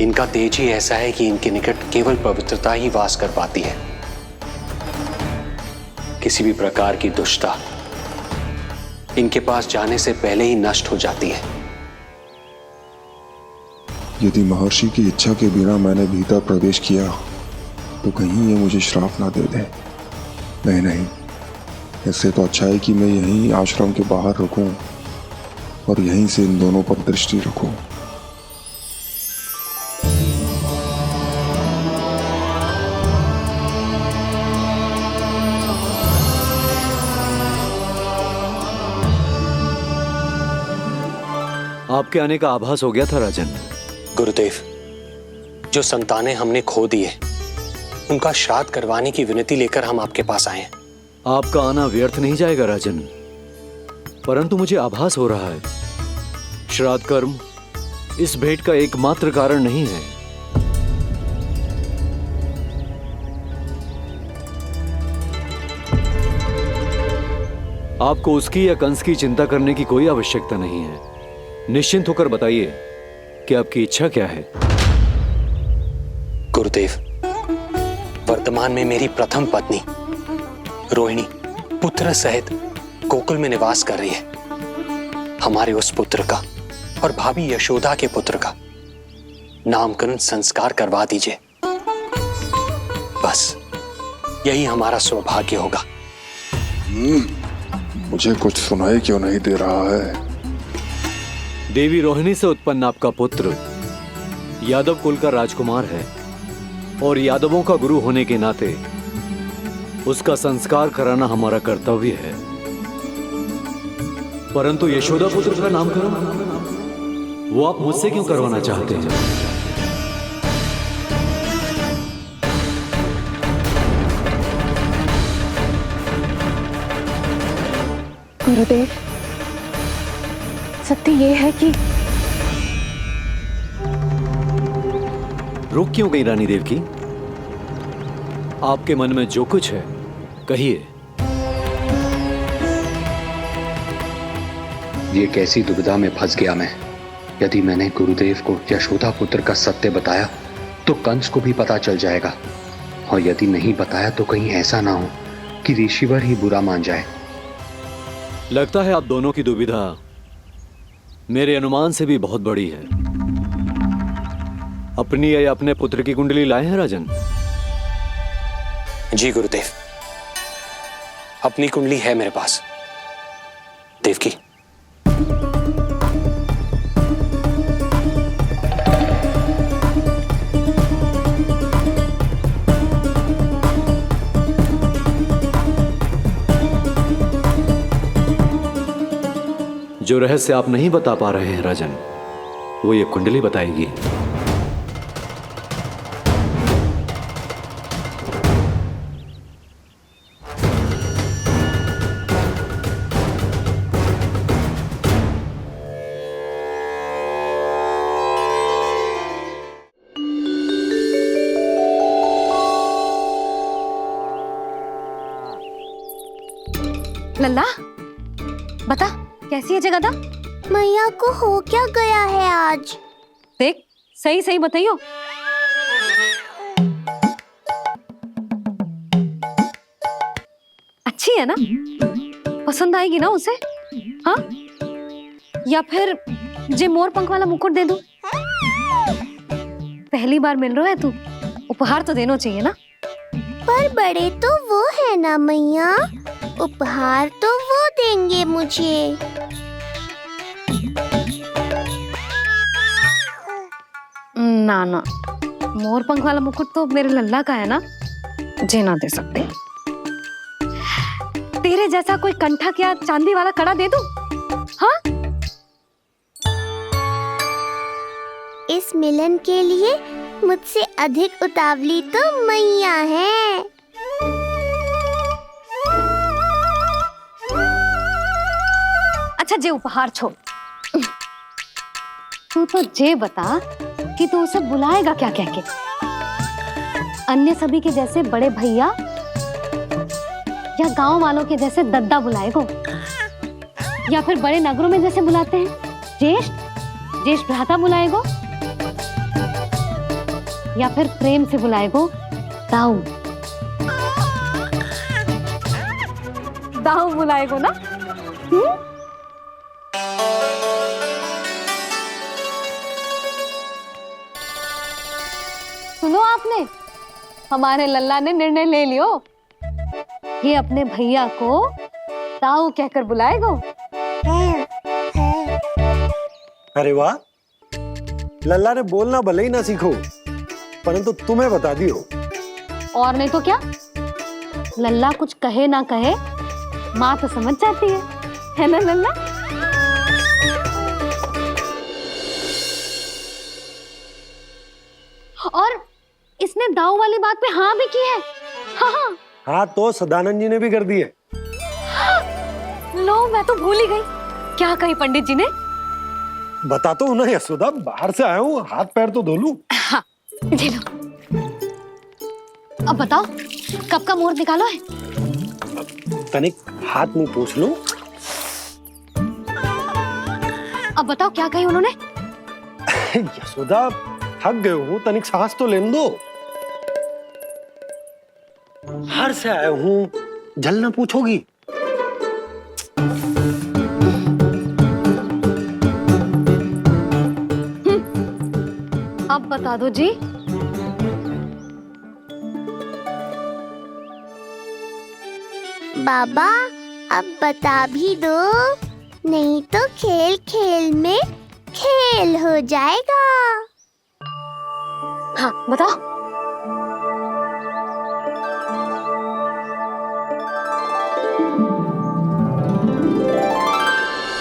इनका तेज ही ऐसा है कि इनके निकट केवल पवित्रता ही वास कर पाती है। किसी भी प्रकार की दुष्टता इनके पास जाने से पहले ही नष्ट हो जाती है। यदि महर्षि की इच्छा के बिना मैंने भीतर प्रवेश किया तो कहीं ये मुझे श्राप ना दे दे। नहीं नहीं, इससे तो अच्छा है कि मैं यहीं आश्रम के बाहर रुकूं और यहीं से इन दोनों पर दृष्टि रखूं। आपके आने का आभास हो गया था राजन। गुरुदेव, जो संतानें हमने खो दी है उनका श्राद्ध करवाने की विनती लेकर हम आपके पास आए हैं। आपका आना व्यर्थ नहीं जाएगा राजन, परंतु मुझे आभास हो रहा है श्राद्ध कर्म इस भेंट का एकमात्र कारण नहीं है। आपको उसकी या कंस की चिंता करने की कोई आवश्यकता नहीं है। निश्चिंत होकर बताइए कि आपकी इच्छा क्या है। गुरुदेव, वर्तमान में मेरी प्रथम पत्नी रोहिणी पुत्र सहित गोकुल में निवास कर रही है। हमारे उस पुत्र का और भाभी यशोदा के पुत्र का नामकरण संस्कार करवा दीजिए। बस यही हमारा सौभाग्य होगा। मुझे कुछ सुनाई क्यों नहीं दे रहा है? देवी रोहिणी से उत्पन्न आपका पुत्र यादव कुल का राजकुमार है और यादवों का गुरु होने के नाते उसका संस्कार कराना हमारा कर्तव्य है। परंतु यशोदा पुत्र का नामकरण वो आप मुझसे क्यों करवाना चाहते हैं? गुरुदेव, सत्य ये है कि रुक क्यों गई रानी देव की? आपके मन में जो कुछ है कहिए। ये कैसी दुविधा में फंस गया मैं। यदि मैंने गुरुदेव को यशोदा पुत्र का सत्य बताया तो कंस को भी पता चल जाएगा, और यदि नहीं बताया तो कहीं ऐसा ना हो कि ऋषिवर ही बुरा मान जाए। लगता है आप दोनों की दुविधा मेरे अनुमान से भी बहुत बड़ी है। अपनी या अपने पुत्र की कुंडली लाए हैं राजन? जी गुरुदेव, अपनी कुंडली है मेरे पास। देवकी, जो रहस्य आप नहीं बता पा रहे हैं राजन, वो ये कुंडली बताएगी। लल्ला, बता कैसी है जगदा? मैया को हो क्या गया है आज? देख, सही सही बताइयो। अच्छी है ना? पसंद आएगी ना उसे? हाँ? या फिर जे मोर पंख वाला मुकुट दे दूं? पहली बार मिल रहा है तू, उपहार तो देना चाहिए ना? पर बड़े तो वो है ना मैया, उपहार तो वो देंगे मुझे। ना ना, मोर पंख वाला मुकुट तो मेरे लल्ला का है ना, जे ना दे सकते। तेरे जैसा कोई कंठा क्या चांदी वाला कड़ा दे दूं? हाँ? इस मिलन के लिए मुझसे अधिक उतावली तो मैया है। अच्छा, जे उपहार छोड़, तू तो जे बता कि तू उसे बुलाएगा क्या कह के? अन्य सभी के जैसे बड़े भैया या गांव वालों के जैसे दद्दा बुलाएगो, या फिर बड़े नगरों में जैसे बुलाते हैं ज्येष्ठ ज्येष्ठ भ्राता बुलाएगो? या फिर प्रेम से बुलाएगो दाऊ? दाऊ बुलाएगो ना? सुनो आपने, हमारे लल्ला ने निर्णय ले लियो, ये अपने भैया को दाऊ कहकर बुलाएगो। अरे वाह, लल्ला ने बोलना भले ही ना सीखो, परंतु तुम्हें बता दियो। और नहीं तो क्या, लल्ला कुछ कहे ना कहे माँ तो समझ जाती है ना लल्ला? और इसने दाऊ वाली बात पे हाँ भी की है। हाँ हाँ तो सदानंद जी ने भी कर दी है। लो, मैं तो भूल ही गई। क्या कही पंडित जी ने? बता तो ना यशोदा, बाहर से आया हूँ, हाथ पैर तो धो लूं। हाँ, दे लो। अब बताओ, कब का मुहूर्त निकालो है? तनिक हाथ मुंह पूछ लो। अब बताओ क्या कही उन्होंने? यशोदा थक गए हूँ, तनिक सांस तो लेने दो। बाहर से आया हूँ, जल ना पूछोगी? अब बता दो जी। बाबा अब बता भी दो, नहीं तो खेल खेल में खेल हो जाएगा। हाँ बताओ।